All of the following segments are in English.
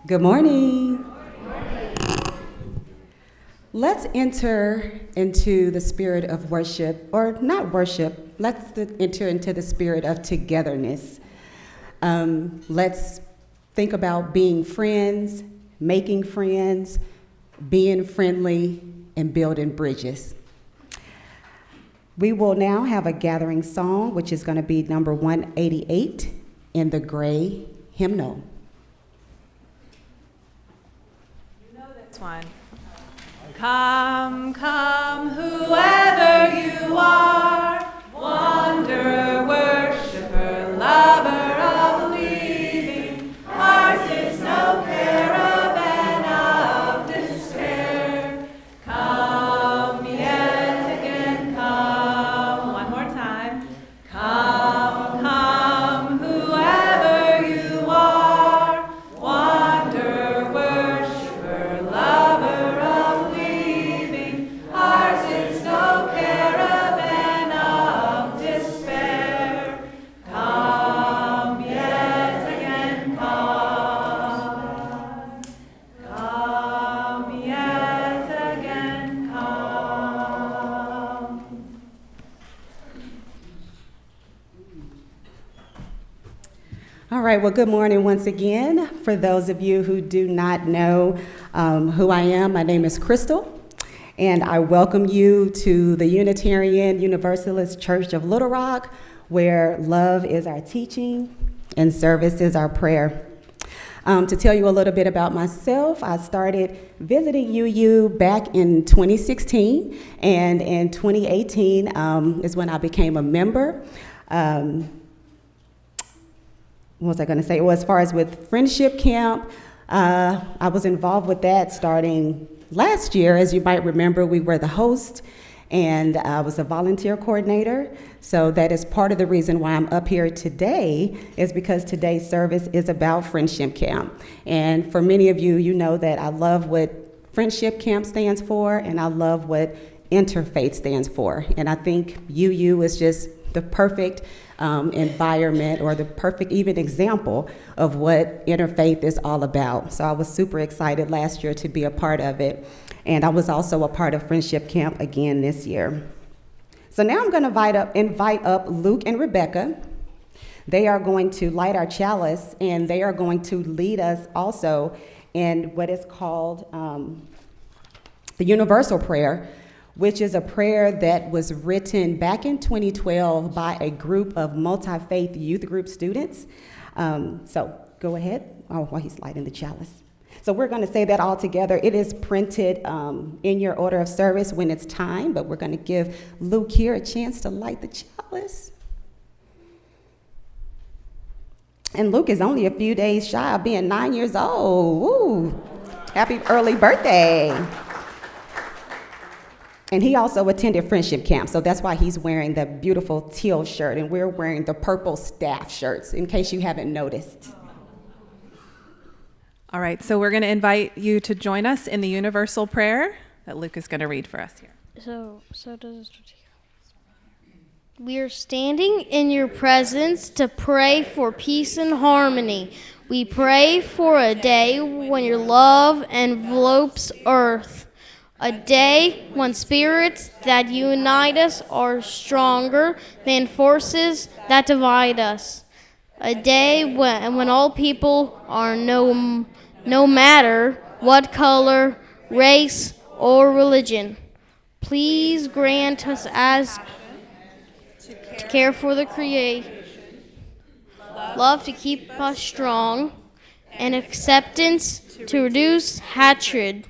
Good morning. Let's enter into the spirit of worship, or not worship, let's enter into the spirit of togetherness. Let's think about being friends, making friends, being friendly, and building bridges. We will now have a gathering song, which is going to be number 188 in the gray hymnal. You know this one. Come, come, whoever you are, wanderer, worshiper, lover of believing, ours is no caravan of despair. Come yet again, come. One more time. Come, come, whoever you are, wanderer, worshiper, lover of believing, ours is no caravan of despair. Come yet again, come. Come yet again, come. All right, well, good morning once again. For those of you who do not know who I am, my name is Crystal, and I welcome you to the Unitarian Universalist Church of Little Rock, where love is our teaching and service is our prayer. To tell you a little bit about myself, I started visiting UU back in 2016, and in 2018 is when I became a member. What was I going to say? Well, as far as with Friendship Camp, I was involved with that starting last year. As you might remember, we were the host, and I was a volunteer coordinator. So that is part of the reason why I'm up here today, is because today's service is about Friendship Camp. And for many of you, you know that I love what Friendship Camp stands for, and I love what Interfaith stands for. And I think UU is just the perfect environment, or the perfect even example of what Interfaith is all about. So I was super excited last year to be a part of it. And I was also a part of Friendship Camp again this year. So now I'm going to invite up Luke and Rebecca. They are going to light our chalice, and they are going to lead us also in what is called the Universal Prayer, which is a prayer that was written back in 2012 by a group of multi-faith youth group students. So go ahead. Oh, while he's lighting the chalice. So we're going to say that all together. It is printed in your order of service when it's time, but we're going to give Luke here a chance to light the chalice. And Luke is only a few days shy of being 9 years old. Woo! Happy early birthday. And he also attended Friendship Camp, so that's why he's wearing the beautiful teal shirt, and we're wearing the purple staff shirts, in case you haven't noticed. All right, so we're going to invite you to join us in the universal prayer that Luke is going to read for us here. We are standing in your presence to pray for peace and harmony. We pray for a day when your love envelopes earth. A day when spirits that unite us are stronger than forces that divide us. A day when all people are no matter what color, race, or religion. Please grant us as to care for the creation, love to keep us strong, and acceptance to reduce hatred.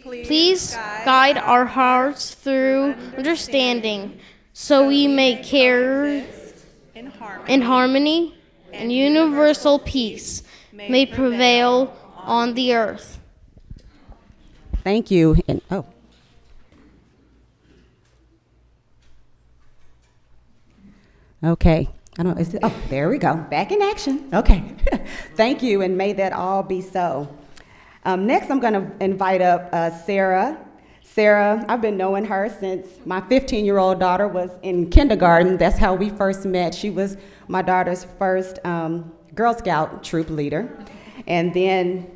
Please guide our hearts through understanding, so we may care in harmony and universal peace may prevail on the earth. Thank you. Okay. There we go. Back in action. Okay. Thank you, and may that all be so. Next, I'm going to invite up Sarah. Sarah, I've been knowing her since my 15-year-old daughter was in kindergarten. That's how we first met. She was my daughter's first Girl Scout troop leader. And then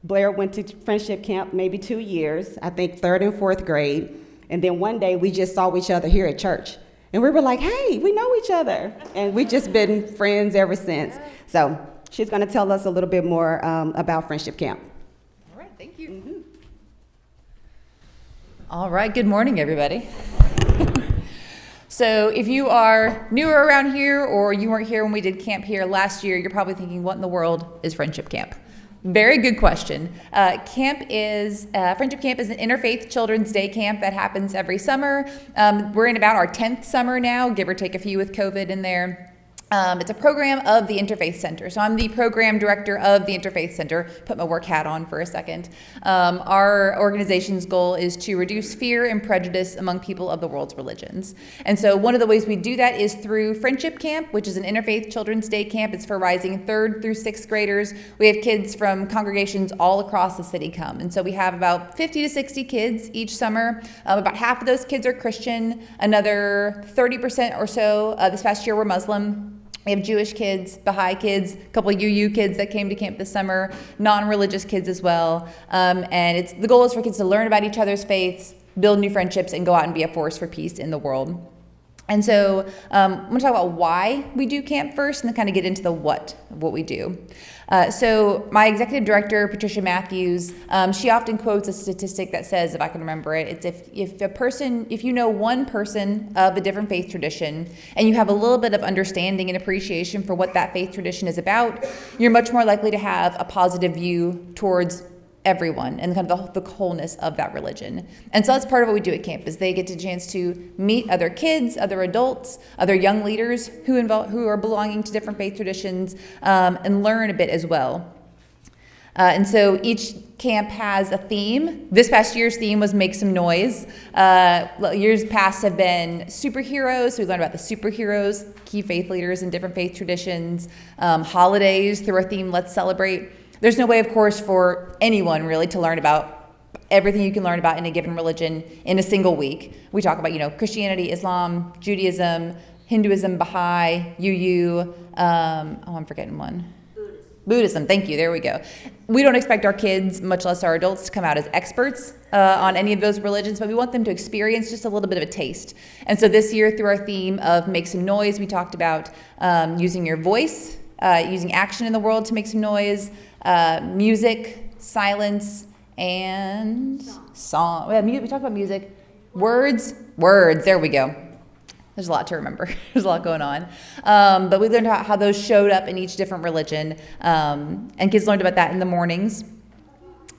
Blair went to friendship camp maybe 2 years, I think 3rd and 4th grade. And then one day we just saw each other here at church. And we were like, hey, we know each other. And we've just been friends ever since. So she's going to tell us a little bit more about friendship camp. All right, thank you. All right, good morning, everybody. So if you are newer around here or you weren't here when we did camp here last year, you're probably thinking, what in the world is friendship camp? Very good question. Friendship camp is an interfaith children's day camp that happens every summer. We're in about our 10th summer now, give or take a few with COVID in there. It's a program of the Interfaith Center. So I'm the program director of the Interfaith Center. Put my work hat on for a second. Our organization's goal is to reduce fear and prejudice among people of the world's religions. And so one of the ways we do that is through Friendship Camp, which is an interfaith children's day camp. It's for rising 3rd through 6th graders. We have kids from congregations all across the city come. And so we have about 50 to 60 kids each summer. About half of those kids are Christian. Another 30% or so this past year were Muslim. We have Jewish kids, Baha'i kids, a couple of UU kids that came to camp this summer, non-religious kids as well. And the goal is for kids to learn about each other's faiths, build new friendships, and go out and be a force for peace in the world. And so I'm going to talk about why we do camp first and then kind of get into the what of what we do. So my executive director, Patricia Matthews, she often quotes a statistic that says, if I can remember it, it's if you know one person of a different faith tradition and you have a little bit of understanding and appreciation for what that faith tradition is about, you're much more likely to have a positive view towards everyone and kind of the wholeness of that religion. And so that's part of what we do at camp is they get a chance to meet other kids, other adults, other young leaders who are belonging to different faith traditions and learn a bit as well. And so each camp has a theme. This past year's theme was Make Some Noise. Years past have been superheroes. So we learned about the superheroes, key faith leaders in different faith traditions, holidays through our theme Let's Celebrate. There's no way, of course, for anyone really to learn about everything you can learn about in a given religion in a single week. We talk about, Christianity, Islam, Judaism, Hinduism, Baha'i, UU, I'm forgetting one. Buddhism, thank you, there we go. We don't expect our kids, much less our adults, to come out as experts on any of those religions, but we want them to experience just a little bit of a taste. And so this year, through our theme of Make Some Noise, we talked about using your voice, using action in the world to make some noise, music, silence, and song. We talked about music, words, there we go. There's a lot to remember. There's a lot going on. But we learned how those showed up in each different religion, and kids learned about that in the mornings.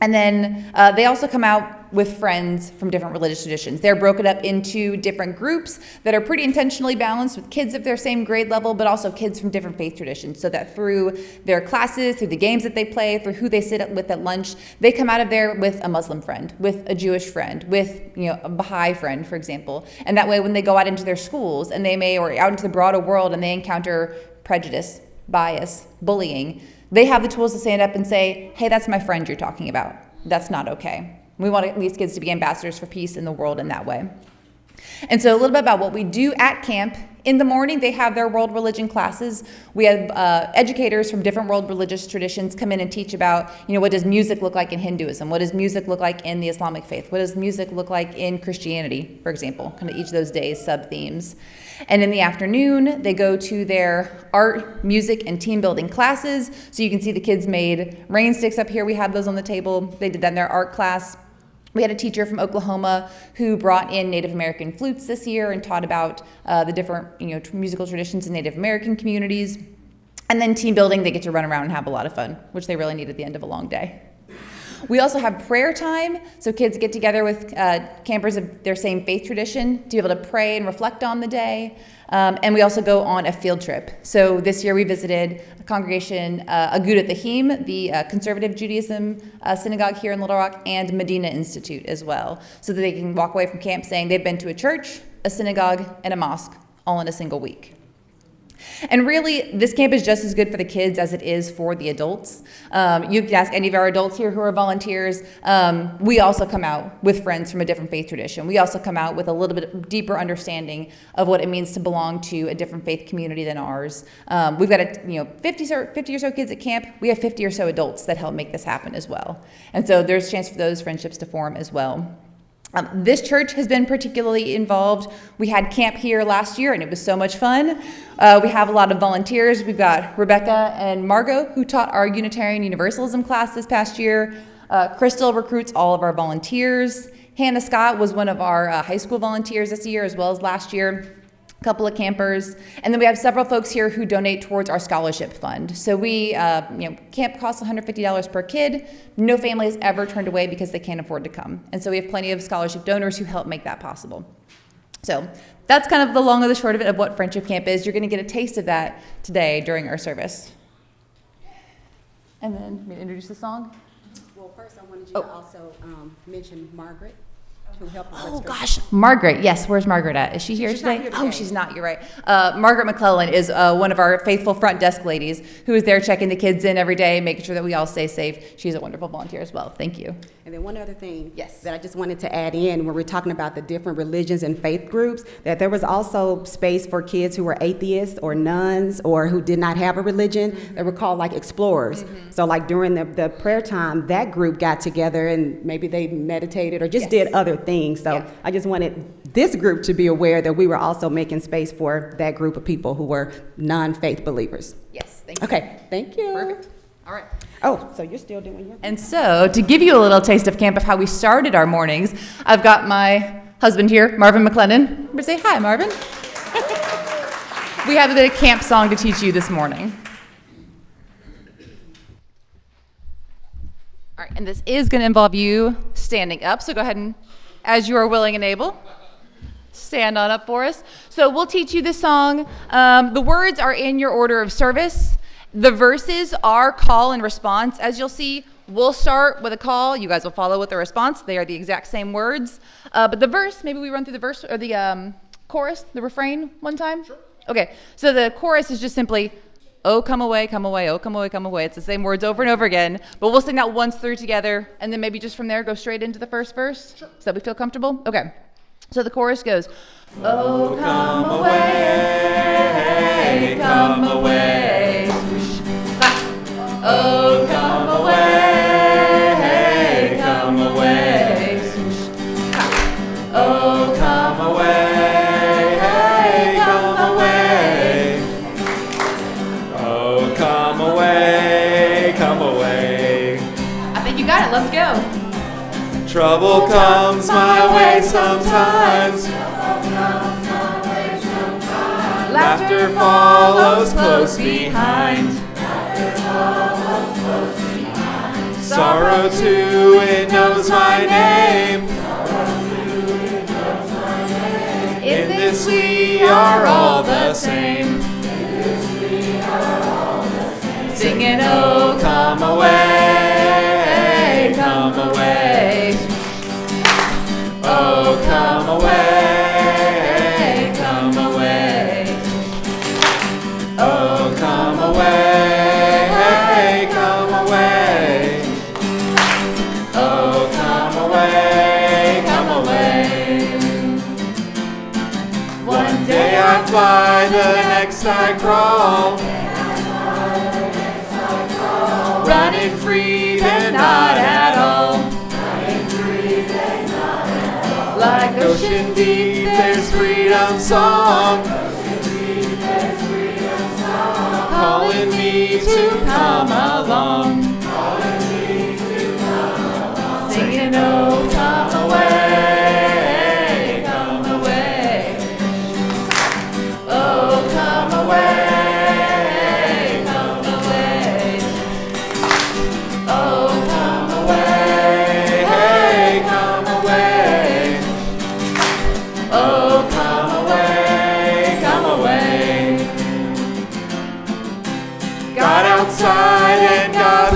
And then they also come out with friends from different religious traditions. They're broken up into different groups that are pretty intentionally balanced with kids of their same grade level, but also kids from different faith traditions, so that through their classes, through the games that they play, through who they sit with at lunch, they come out of there with a Muslim friend, with a Jewish friend, with a Baha'i friend, for example. And that way, when they go out into their schools and or out into the broader world and they encounter prejudice, bias, bullying, they have the tools to stand up and say, hey, that's my friend you're talking about. That's not okay. We want these kids to be ambassadors for peace in the world in that way. And so a little bit about what we do at camp. In the morning, they have their world religion classes. We have educators from different world religious traditions come in and teach about, what does music look like in Hinduism? What does music look like in the Islamic faith? What does music look like in Christianity, for example? Kind of each of those days, sub-themes. And in the afternoon, they go to their art, music, and team building classes. So you can see the kids made rain sticks up here. We have those on the table. They did that in their art class. We had a teacher from Oklahoma who brought in Native American flutes this year and taught about the different musical traditions in Native American communities. And then team building, they get to run around and have a lot of fun, which they really need at the end of a long day. We also have prayer time, so kids get together with campers of their same faith tradition to be able to pray and reflect on the day. And we also go on a field trip. So this year we visited a congregation, Agudath Ahim, the conservative Judaism synagogue here in Little Rock, and Medina Institute as well, so that they can walk away from camp saying they've been to a church, a synagogue, and a mosque all in a single week. And really, this camp is just as good for the kids as it is for the adults. You can ask any of our adults here who are volunteers. We also come out with friends from a different faith tradition. We also come out with a little bit deeper understanding of what it means to belong to a different faith community than ours. We've got 50 or so kids at camp. We have 50 or so adults that help make this happen as well. And so there's a chance for those friendships to form as well. This church has been particularly involved. We had camp here last year, and it was so much fun. We have a lot of volunteers. We've got Rebecca and Margot, who taught our Unitarian Universalism class this past year. Crystal recruits all of our volunteers. Hannah Scott was one of our high school volunteers this year, as well as last year. A couple of campers, and then we have several folks here who donate towards our scholarship fund. So we, camp costs $150 per kid. No family has ever turned away because they can't afford to come. And so we have plenty of scholarship donors who help make that possible. So that's kind of the long and the short of it of what Friendship Camp is. You're going to get a taste of that today during our service. And then, may I introduce the song? Well, first I wanted you to also mention Margaret, who helped us. Oh gosh, Margaret. Yes, where's Margaret at? Is she here She's today? not here Oh, today. she's not. You're right. Margaret McClellan is one of our faithful front desk ladies who is there checking the kids in every day, making sure that we all stay safe. She's a wonderful volunteer as well. Thank you. And then one other thing Yes. that I just wanted to add in when we're talking about the different religions and faith groups, that there was also space for kids who were atheists or nuns or who did not have a religion. They were called like explorers. So like during the prayer time, that group got together and maybe they meditated or just Yes. did other things. So Yeah. I just wanted this group to be aware that we were also making space for that group of people who were non-faith believers. Yes, thank you. Okay, thank you. Perfect. All right. Oh, so you're still doing your And so, to give you a little taste of camp of how we started our mornings, I've got my husband here, Marvin McLennan. We're say hi, Marvin. We have a bit of camp song to teach you this morning. All right, and this is going to involve you standing up, so go ahead and, as you are willing and able, stand on up for us. So we'll teach you this song. The words are in your order of service. The verses are call and response. As you'll see, we'll start with a call. You guys will follow with the response. They are the exact same words. But the verse, maybe we run through the verse or the chorus, the refrain one time? Sure. Okay, so the chorus is just simply, oh, come away, oh, come away, come away. It's the same words over and over again, but we'll sing that once through together, and then maybe just from there go straight into the first verse. Sure. So that we feel comfortable? Okay. So the chorus goes, oh, come away, come away. Oh, come away, come away. Oh, come away, come away. Oh, come away, come away. I think you got it. Let's go. Trouble comes my way sometimes. Laughter follows close behind. Sorrow too, it knows my name. In this we are all the same. Singing, oh, come away, come away. Oh, come away, come away. Oh, come away, come away. Oh, come away, come away. One day I fly, the next I crawl. Running free, then not at all. Like ocean deep, there's freedom song. Calling me to come along. Singing, oh, come away, come away. Oh, come away, come away. Oh, come away, hey, come away. Oh, come away, come away. Got outside and got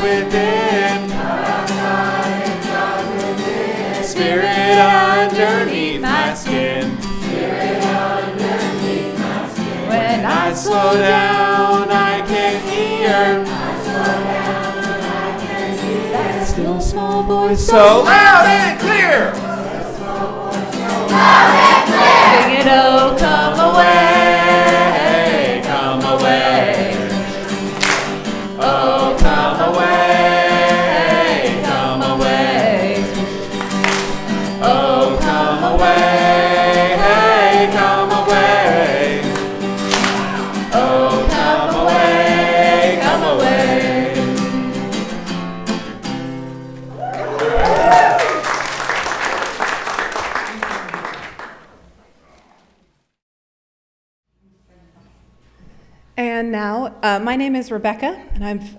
slow down, I can hear. That still small voice so loud and clear. Sing it, oh, come away, come away. Oh, come away, come away. Oh, come away, hey, come away. Oh, come away, come away. And now, my name is Rebecca, and I've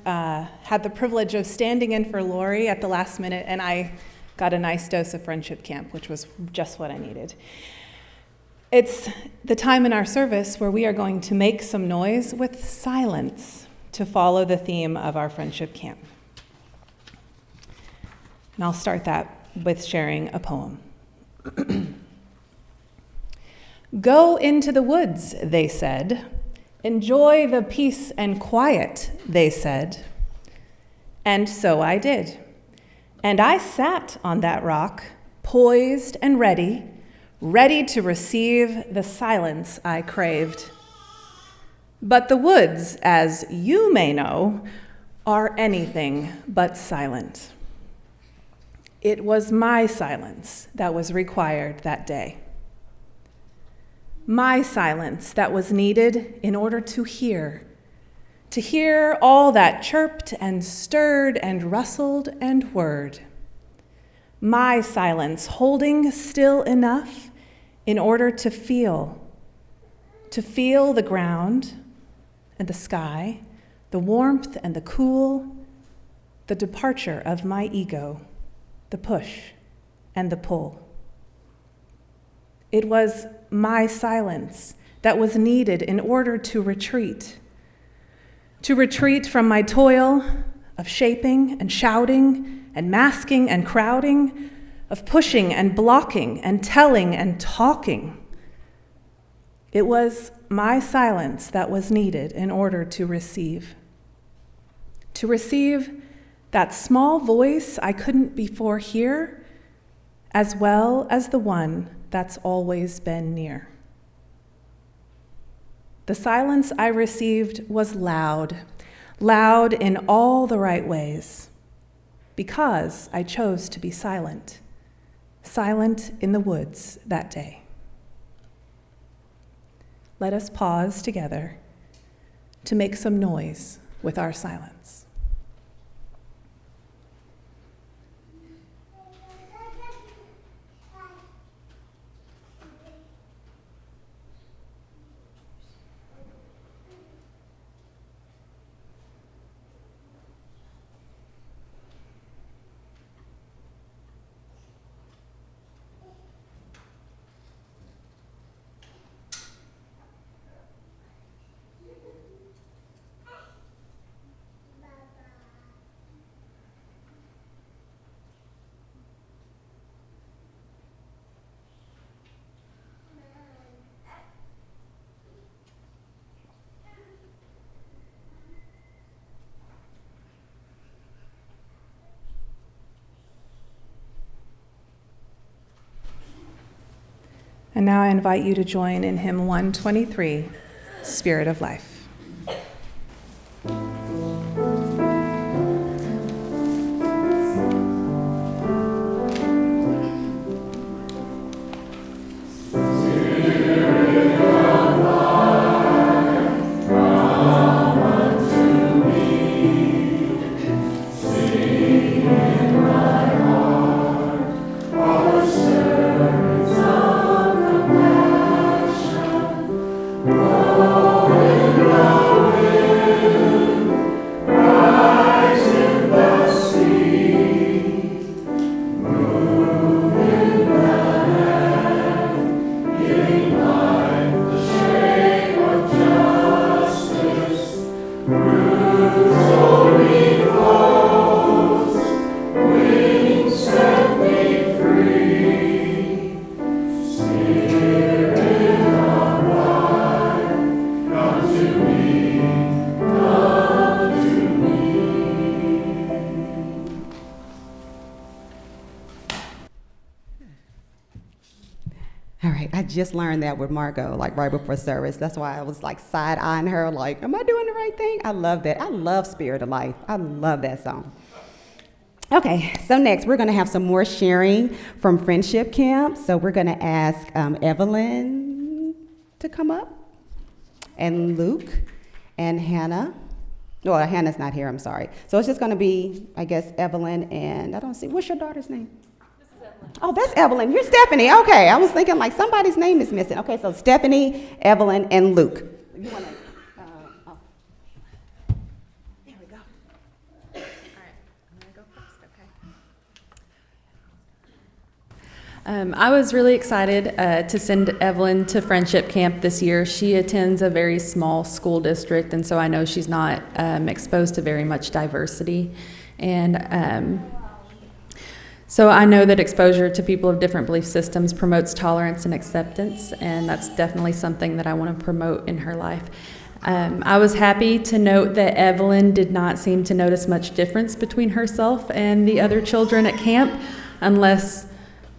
had the privilege of standing in for Lori at the last minute, and I got a nice dose of Friendship Camp, which was just what I needed. It's the time in our service where we are going to make some noise with silence to follow the theme of our Friendship Camp. And I'll start that with sharing a poem. Go into the woods, they said. Enjoy the peace and quiet, they said. And so I did. And I sat on that rock, poised and ready to receive the silence I craved. But the woods, as you may know, are anything but silent. It was my silence that was required that day. My silence that was needed in order to hear all that chirped and stirred and rustled and whirred. My silence holding still enough in order to feel the ground and the sky, the warmth and the cool, the departure of my ego, the push and the pull. It was my silence that was needed in order to retreat from my toil of shaping and shouting and masking and crowding, of pushing and blocking and telling and talking. It was my silence that was needed in order to receive that small voice I couldn't before hear, as well as the one that's always been near. The silence I received was loud in all the right ways, because I chose to be silent in the woods that day. Let us pause together to make some noise with our silence. And now I invite you to join in hymn 123, Spirit of Life. Oh, just learned that with Margot, like right before service. That's why I was like side-eyeing her, like, am I doing the right thing? I love that. I love Spirit of Life. I love that song. Okay, so next we're going to have some more sharing from Friendship Camp. So we're going to ask Evelyn to come up, and Luke, and Hannah. Well, Hannah's not here, I'm sorry. So it's just going to be, I guess, Evelyn and, I don't see, what's your daughter's name? This is Evelyn. Oh, that's Evelyn. You're Stephanie. Okay, I was thinking like somebody's name is missing. Okay, so Stephanie, Evelyn, and Luke. You want to, oh. There we go. All right, I'm going to go first, okay? I was really excited to send Evelyn to Friendship Camp this year. She attends a very small school district, and so I know she's not exposed to very much diversity. And so I know that exposure to people of different belief systems promotes tolerance and acceptance, and that's definitely something that I want to promote in her life. I was happy to note that Evelyn did not seem to notice much difference between herself and the other children at camp, unless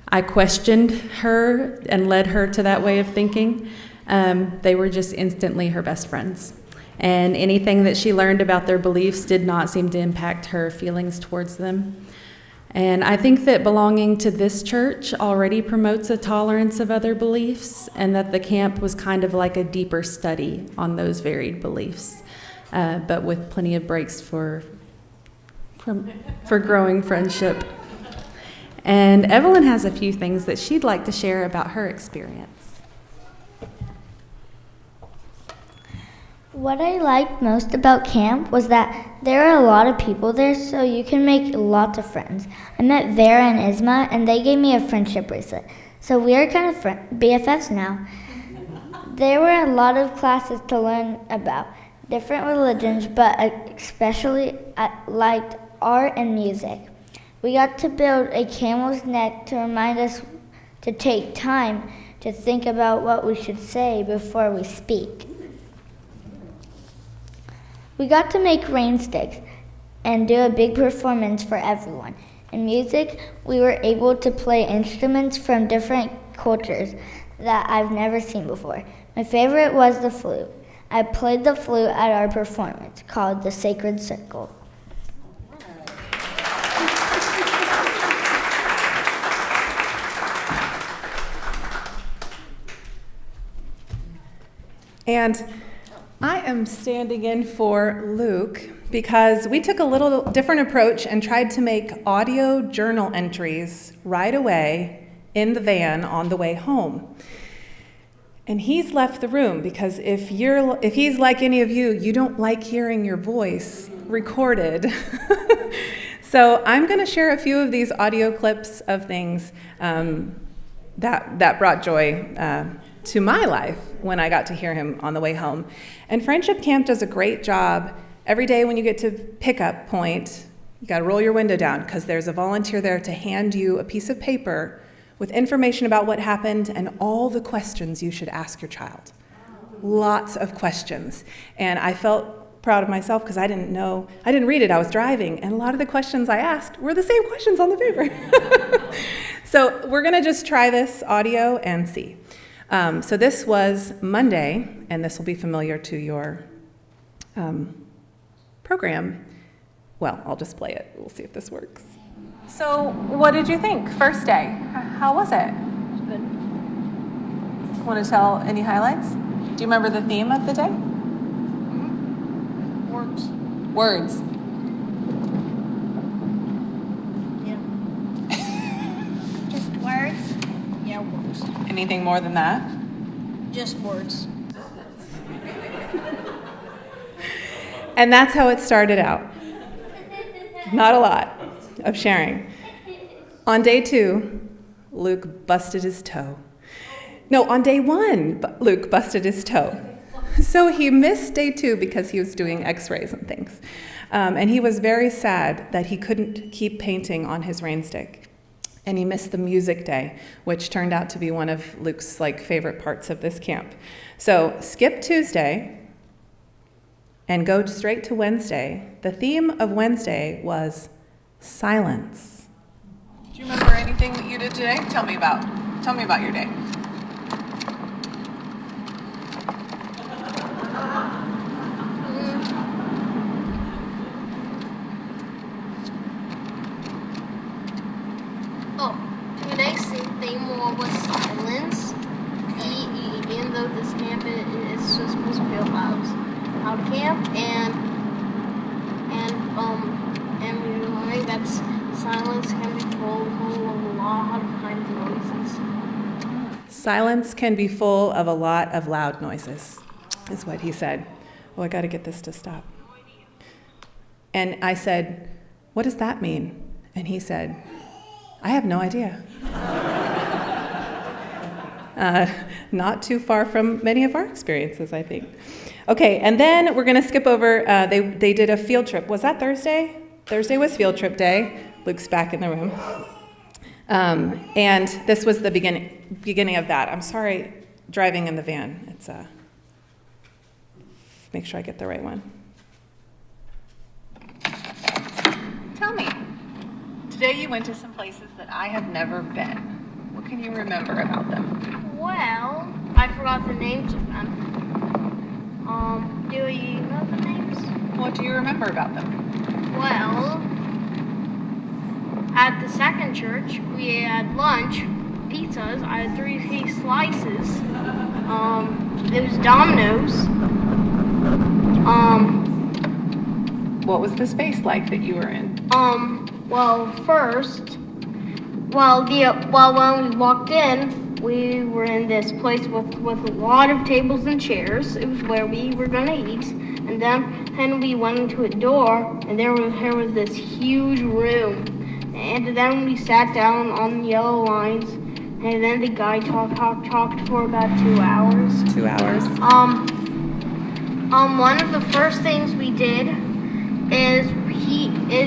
I questioned her and led her to that way of thinking. They were just instantly her best friends. And anything that she learned about their beliefs did not seem to impact her feelings towards them. And I think that belonging to this church already promotes a tolerance of other beliefs, and that the camp was kind of like a deeper study on those varied beliefs, but with plenty of breaks for growing friendship. And Evelyn has a few things that she'd like to share about her experience. What I liked most about camp was that there are a lot of people there, so you can make lots of friends. I met Vera and Isma, and they gave me a friendship bracelet. So we are kind of BFFs now. There were a lot of classes to learn about different religions, but especially I liked art and music. We got to build a camel's neck to remind us to take time to think about what we should say before we speak. We got to make rain sticks and do a big performance for everyone. In music, we were able to play instruments from different cultures that I've never seen before. My favorite was the flute. I played the flute at our performance called the Sacred Circle. And I am standing in for Luke because we took a little different approach and tried to make audio journal entries right away in the van on the way home. And he's left the room because if he's like any of you, you don't like hearing your voice recorded. So I'm going to share a few of these audio clips of things that brought joy to my life when I got to hear him on the way home. And Friendship Camp does a great job. Every day when you get to pickup point, you got to roll your window down because there's a volunteer there to hand you a piece of paper with information about what happened and all the questions you should ask your child. Lots of questions. And I felt proud of myself because I didn't read it, I was driving, and a lot of the questions I asked were the same questions on the paper. So we're gonna just try this audio and see. So this was Monday, and this will be familiar to your program. Well, I'll just play it. We'll see if this works. So what did you think? First day. How was it? Good. Want to tell any highlights? Do you remember the theme of the day? Words. Words. Yeah. Just words? Yeah, words. Anything more than that? Just words. And that's how it started out. Not a lot of sharing. On day 2, Luke busted his toe. No, on day 1, Luke busted his toe. So he missed day 2 because he was doing x-rays and things. And he was very sad that he couldn't keep painting on his rain stick. And he missed the music day, which turned out to be one of Luke's favorite parts of this camp. So skip Tuesday and go straight to Wednesday. The theme of Wednesday was silence. Do you remember anything that you did today? Tell me about your day. though this camp is supposed to be a loud camp, and we learned that silence can be full of a lot of kind of noises. Silence can be full of a lot of loud noises, is what he said. Oh, I got to get this to stop. And I said, what does that mean? And he said, I have no idea. Not too far from many of our experiences, I think. Okay, and then we're going to skip over, they did a field trip. Was that Thursday? Thursday was field trip day. Luke's back in the room. And this was the beginning of that. I'm sorry, driving in the van. It's make sure I get the right one. Tell me, today you went to some places that I have never been. What can you remember about them? Well, I forgot the names of them. Do you know the names? What do you remember about them? Well, at the second church, we had lunch, pizzas. I had 3 slices. It was Domino's. What was the space like that you were in? Well, first, when we walked in, we were in this place with a lot of tables and chairs. It was where we were gonna eat, and then we went into a door, and there was this huge room, and then we sat down on the yellow lines, and then the guy talked for about 2 hours. 2 hours. One of the first things we did is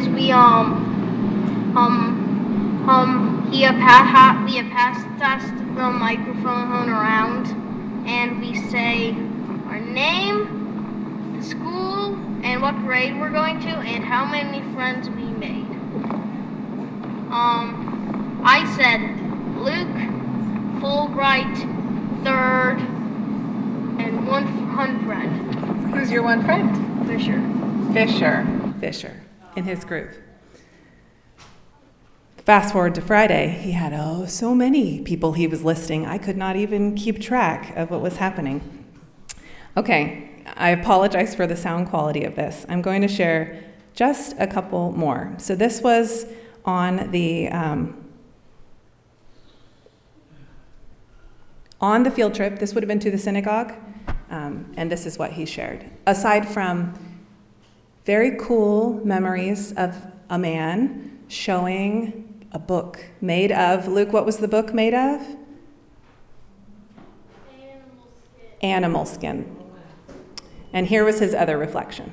we passed us the microphone around, and we say our name, the school, and what grade we're going to, and how many friends we made. I said Luke, Fulbright, third, and one friend. Who's your one friend? Fisher. Fisher, in his group. Fast forward to Friday, he had so many people he was listing. I could not even keep track of what was happening. Okay, I apologize for the sound quality of this. I'm going to share just a couple more. So this was on the field trip. This would have been to the synagogue, and this is what he shared. Aside from very cool memories of a man showing a book made of, Luke, what was the book made of? Animal skin. And here was his other reflection.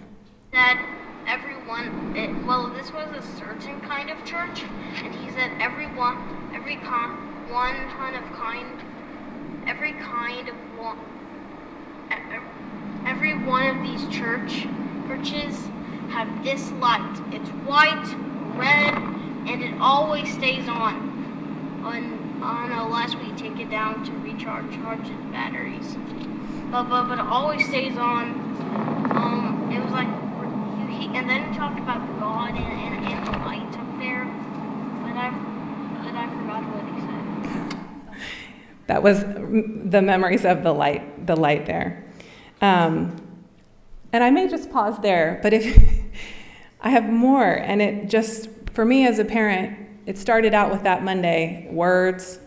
That this was a certain kind of church, and he said every one of these churches have this light. It's white, red, and it always stays on unless we take it down to recharge its batteries. But it always stays on. It was like, and then he talked about God and the light up there, but I forgot what he said. That was the memories of the light there. And I may just pause there, but if I have more, and it just, for me as a parent, it started out with that Monday, words,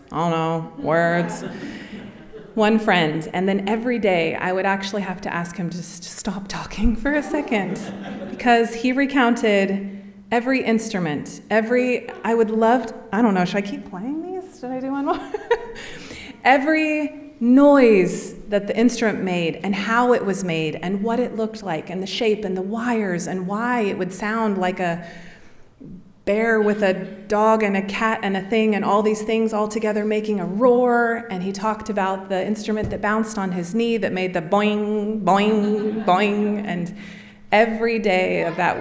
one friend, and then every day I would actually have to ask him just to stop talking for a second, because he recounted every instrument, should I keep playing these? Should I do one more? Every noise that the instrument made, and how it was made, and what it looked like, and the shape, and the wires, and why it would sound like a bear with a dog and a cat and a thing, and all these things all together making a roar. And he talked about the instrument that bounced on his knee that made the boing, boing, boing. And every day of that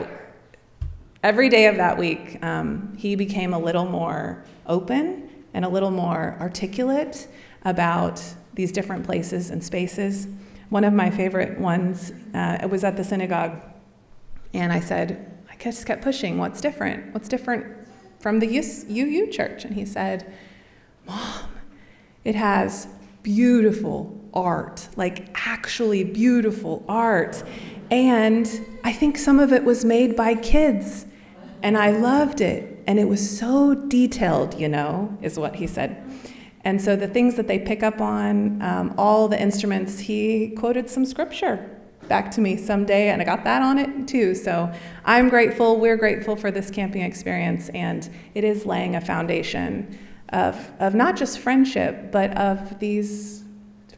week, he became a little more open and a little more articulate about these different places and spaces. One of my favorite ones, it was at the synagogue, and I just kept pushing, what's different? What's different from the UU church? And he said, Mom, it has beautiful, art, like actually beautiful art. And I think some of it was made by kids, and I loved it. And it was so detailed, is what he said. And so the things that they pick up on, all the instruments, he quoted some scripture back to me someday, and I got that on it too. So I'm grateful, we're grateful for this camping experience, and it is laying a foundation of not just friendship, but of these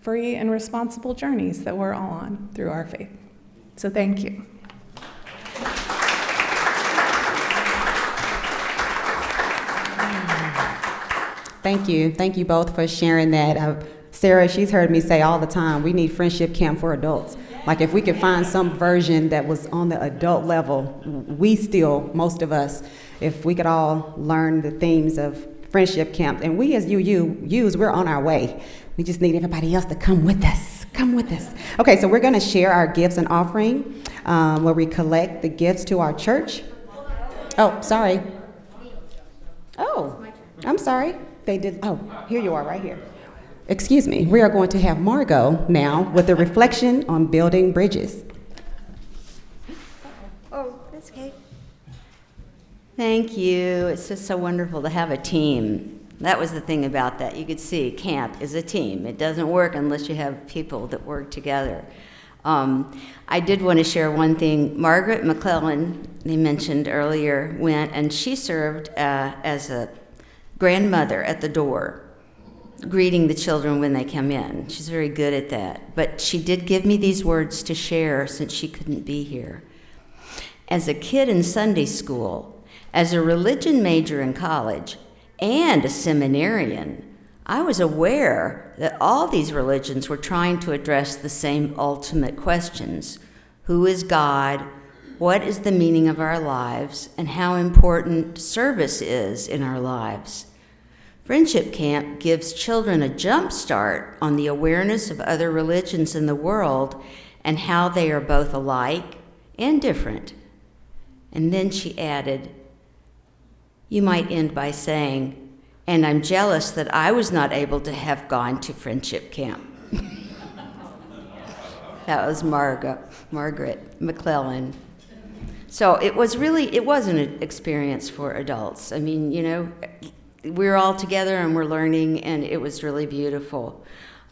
free and responsible journeys that we're all on through our faith. So thank you. Thank you. Thank you both for sharing that. Sarah, she's heard me say all the time, we need friendship camp for adults. Like if we could find some version that was on the adult level, most of us, if we could all learn the themes of friendship camp, and we as UUs, we're on our way. We just need everybody else to come with us. Come with us. Okay, so we're going to share our gifts and offering, where we collect the gifts to our church. Oh, sorry. Oh, I'm sorry. They did. Oh, here you are, right here. Excuse me. We are going to have Margot now with a reflection on building bridges. Oh, that's okay. Thank you. It's just so wonderful to have a team. That was the thing about that. You could see camp is a team. It doesn't work unless you have people that work together. I did want to share one thing. Margaret McClellan, they mentioned earlier, went and she served as a grandmother at the door, greeting the children when they come in. She's very good at that. But she did give me these words to share since she couldn't be here. As a kid in Sunday school, as a religion major in college, and a seminarian, I was aware that all these religions were trying to address the same ultimate questions. Who is God? What is the meaning of our lives? And how important service is in our lives. Friendship Camp gives children a jump start on the awareness of other religions in the world and how they are both alike and different. And then she added, you might end by saying, and I'm jealous that I was not able to have gone to Friendship Camp. That was Margaret McClellan. So it was an experience for adults. I mean, we're all together and we're learning, and it was really beautiful.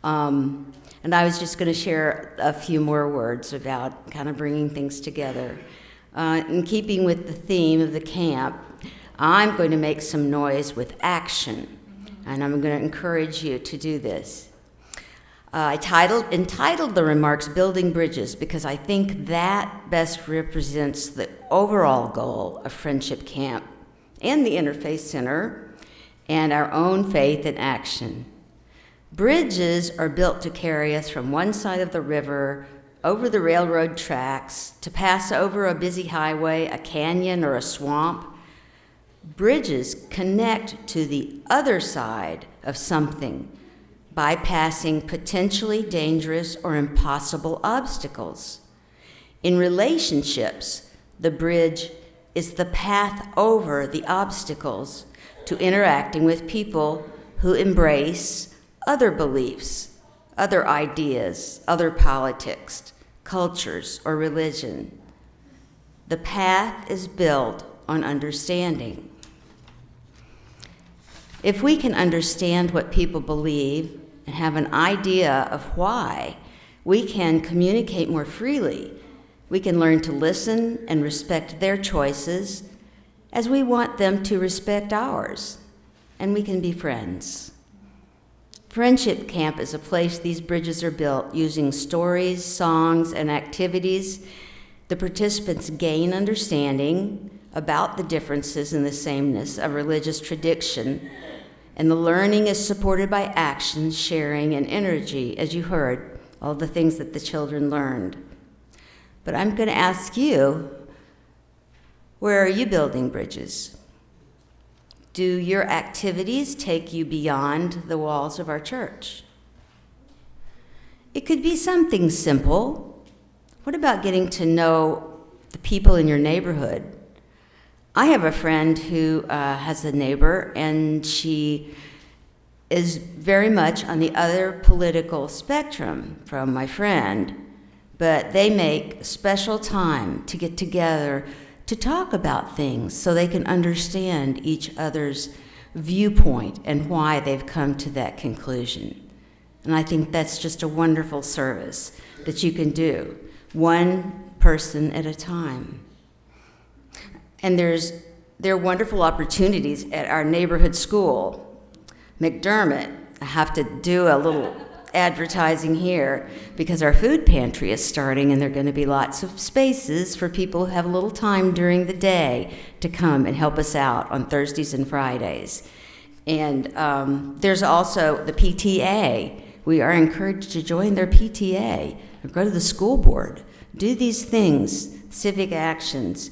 And I was just going to share a few more words about kind of bringing things together. In keeping with the theme of the camp, I'm going to make some noise with action, and I'm going to encourage you to do this. I entitled the remarks Building Bridges because I think that best represents the overall goal of Friendship Camp and the Interfaith Center and our own faith in action. Bridges are built to carry us from one side of the river over the railroad tracks to pass over a busy highway, a canyon, or a swamp. Bridges connect to the other side of something, bypassing potentially dangerous or impossible obstacles. In relationships, the bridge is the path over the obstacles to interacting with people who embrace other beliefs, other ideas, other politics, cultures, or religion. The path is built on understanding. If we can understand what people believe and have an idea of why, we can communicate more freely. We can learn to listen and respect their choices as we want them to respect ours, and we can be friends. Friendship Camp is a place these bridges are built using stories, songs, and activities. The participants gain understanding about the differences and the sameness of religious tradition, and the learning is supported by action, sharing, and energy, as you heard, all the things that the children learned. But I'm going to ask you, where are you building bridges? Do your activities take you beyond the walls of our church? It could be something simple. What about getting to know the people in your neighborhood? I have a friend who has a neighbor, and she is very much on the other political spectrum from my friend, but they make special time to get together to talk about things so they can understand each other's viewpoint and why they've come to that conclusion. And I think that's just a wonderful service that you can do, one person at a time. And there are wonderful opportunities at our neighborhood school, McDermott. I have to do a little advertising here because our food pantry is starting, and there are going to be lots of spaces for people who have a little time during the day to come and help us out on Thursdays and Fridays. And there's also the PTA. We are encouraged to join their PTA or go to the school board, do these things, civic actions.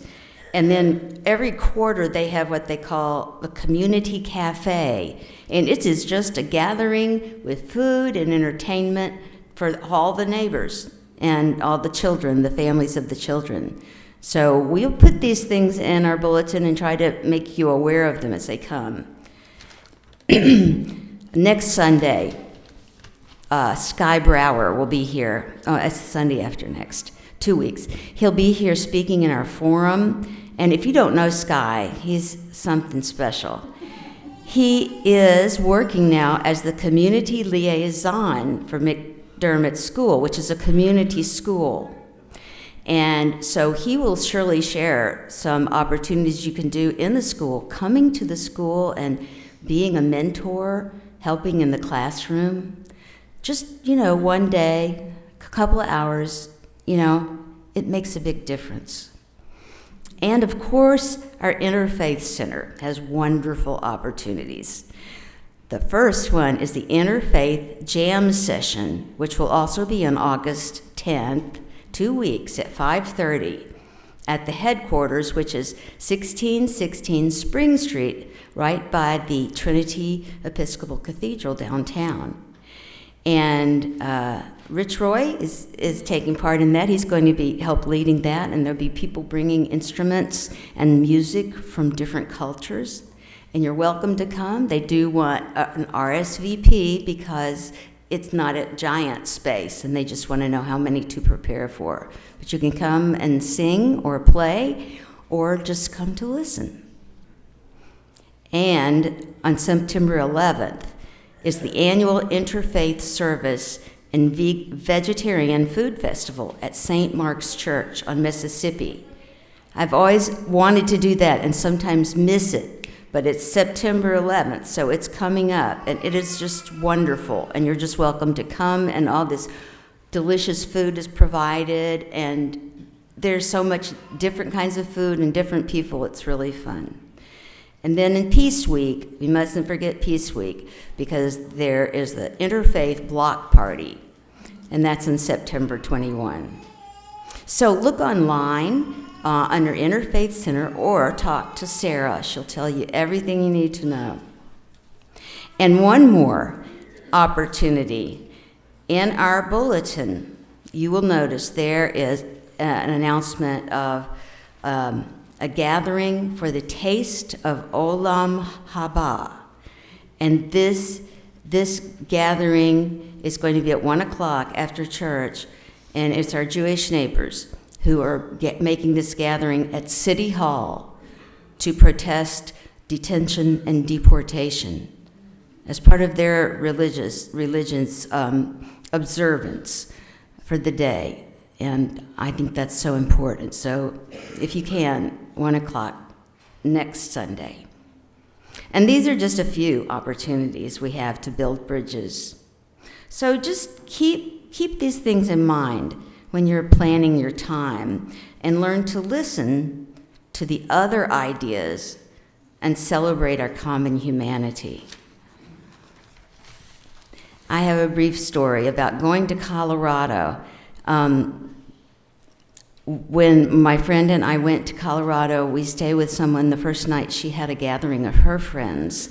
And then every quarter they have what they call the community cafe. And it is just a gathering with food and entertainment for all the neighbors and all the children, the families of the children. So we'll put these things in our bulletin and try to make you aware of them as they come. Next Sunday, Sky Brower will be here. Oh, it's Sunday after next, 2 weeks. He'll be here speaking in our forum. And if you don't know Sky, he's something special. He is working now as the community liaison for McDermott School, which is a community school. And so he will surely share some opportunities you can do in the school, coming to the school and being a mentor, helping in the classroom. Just, one day, a couple of hours, it makes a big difference. And of course, our Interfaith Center has wonderful opportunities. The first one is the Interfaith Jam Session, which will also be on August 10th, 2 weeks at 5:30 at the headquarters, which is 1616 Spring Street, right by the Trinity Episcopal Cathedral downtown. And Rich Roy is taking part in that. He's going to be help leading that, and there'll be people bringing instruments and music from different cultures. And you're welcome to come. They do want an RSVP because it's not a giant space, and they just want to know how many to prepare for. But you can come and sing or play, or just come to listen. And on September 11th is the annual Interfaith Service and Vegetarian Food Festival at St. Mark's Church on Mississippi. I've always wanted to do that and sometimes miss it, but it's September 11th, so it's coming up, and it is just wonderful, and you're just welcome to come, and all this delicious food is provided, and there's so much different kinds of food and different people. It's really fun. And then in Peace Week, we mustn't forget Peace Week, because there is the Interfaith Block Party, and that's on September 21. So look online under Interfaith Center, or talk to Sarah. She'll tell you everything you need to know. And one more opportunity. In our bulletin, you will notice there is an announcement of a gathering for the Taste of Olam Haba. And this gathering is going to be at 1 o'clock after church, and it's our Jewish neighbors who are making this gathering at City Hall to protest detention and deportation as part of their religion's observance for the day. And I think that's so important. So if you can, 1 o'clock next Sunday. And these are just a few opportunities we have to build bridges. So just keep these things in mind when you're planning your time, and learn to listen to the other ideas and celebrate our common humanity. I have a brief story about going to Colorado. When my friend and I went to Colorado, we stayed with someone. The first night she had a gathering of her friends,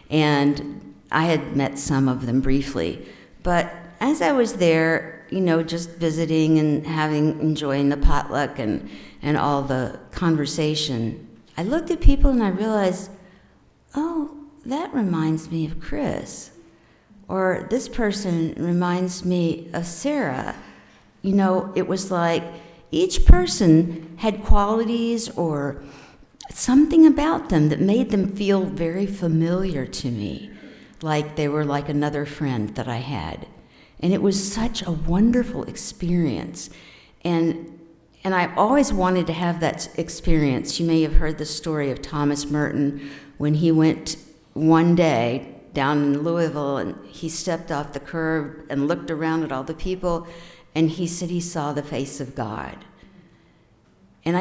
and I had met some of them briefly. But as I was there, just visiting and enjoying the potluck and all the conversation, I looked at people and I realized, oh, that reminds me of Chris. Or this person reminds me of Sarah. You know, it was like each person had qualities or something about them that made them feel very familiar to me, like they were like another friend that I had. And it was such a wonderful experience. And I always wanted to have that experience. You may have heard the story of Thomas Merton when he went one day down in Louisville, and he stepped off the curb and looked around at all the people, and he said he saw the face of God. And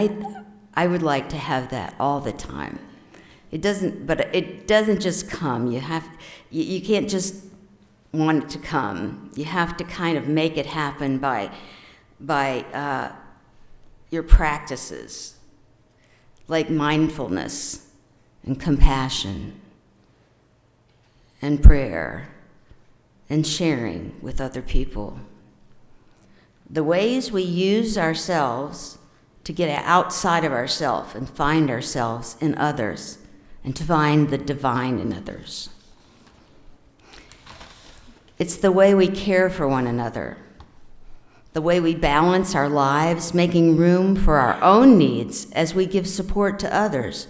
I would like to have that all the time. It doesn't just come. You can't just want it to come. You have to kind of make it happen by your practices, like mindfulness and compassion and prayer and sharing with other people. The ways we use ourselves to get outside of ourselves and find ourselves in others and to find the divine in others. It's the way we care for one another, the way we balance our lives, making room for our own needs as we give support to others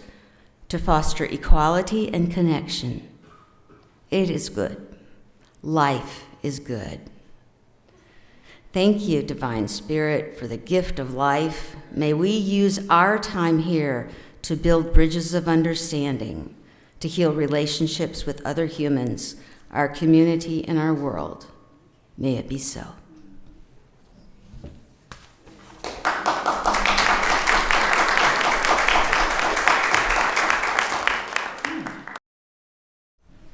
to foster equality and connection. It is good. Life is good. Thank you, Divine Spirit, for the gift of life. May we use our time here to build bridges of understanding, to heal relationships with other humans, our community, and our world. May it be so.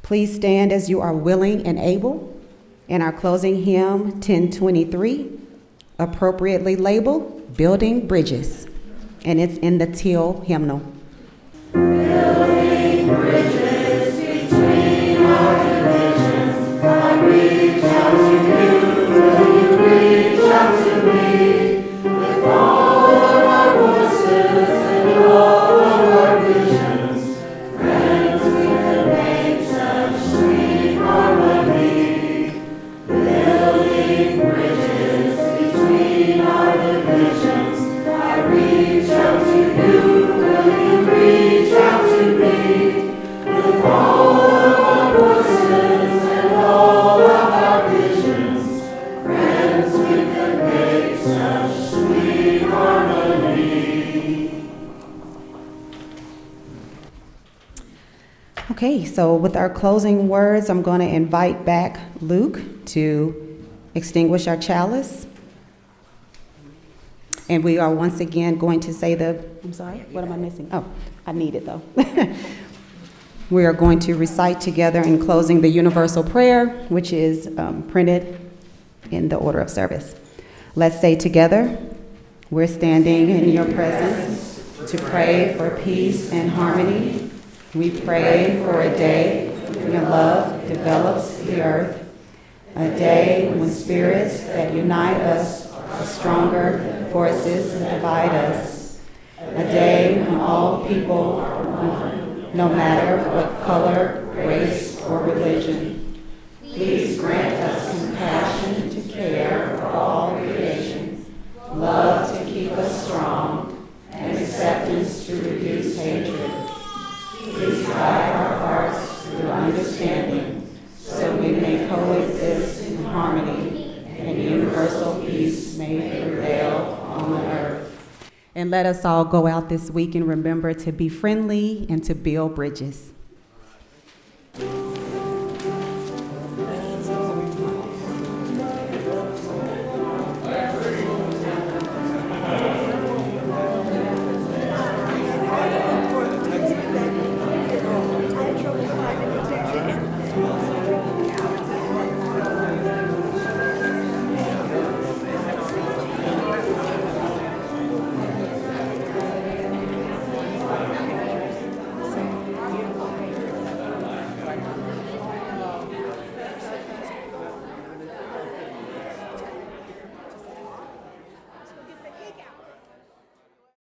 Please stand as you are willing and able. In our closing hymn, 1023, appropriately labeled Building Bridges, and it's in the teal hymnal. Building bridges between our divisions, I reach out to you, will you reach out to me, with all of our voices and all of our visions, friends we can make such sweet harmony. Building bridges between our divisions, I reach out to you, will you reach out to me, with all of our voices and all of our visions, friends we can make such sweet harmony. Okay, so with our closing words, I'm going to invite back Luke to extinguish our chalice. And we are once again going to say I'm sorry, what am I missing? Oh, I need it though. We are going to recite together in closing the universal prayer, which is printed in the order of service. Let's say together, we're standing in your presence to pray for peace and harmony. We pray for a day when your love develops the earth, a day when spirits that unite us are stronger than forces that divide us, a day when all people are one, no matter what color, race, or religion. Please grant us compassion to care for all creation, love to keep us strong, and acceptance to reduce hatred. Please guide our hearts through understanding, so we may coexist in harmony, and universal peace may prevail on the earth. And let us all go out this week and remember to be friendly and to build bridges.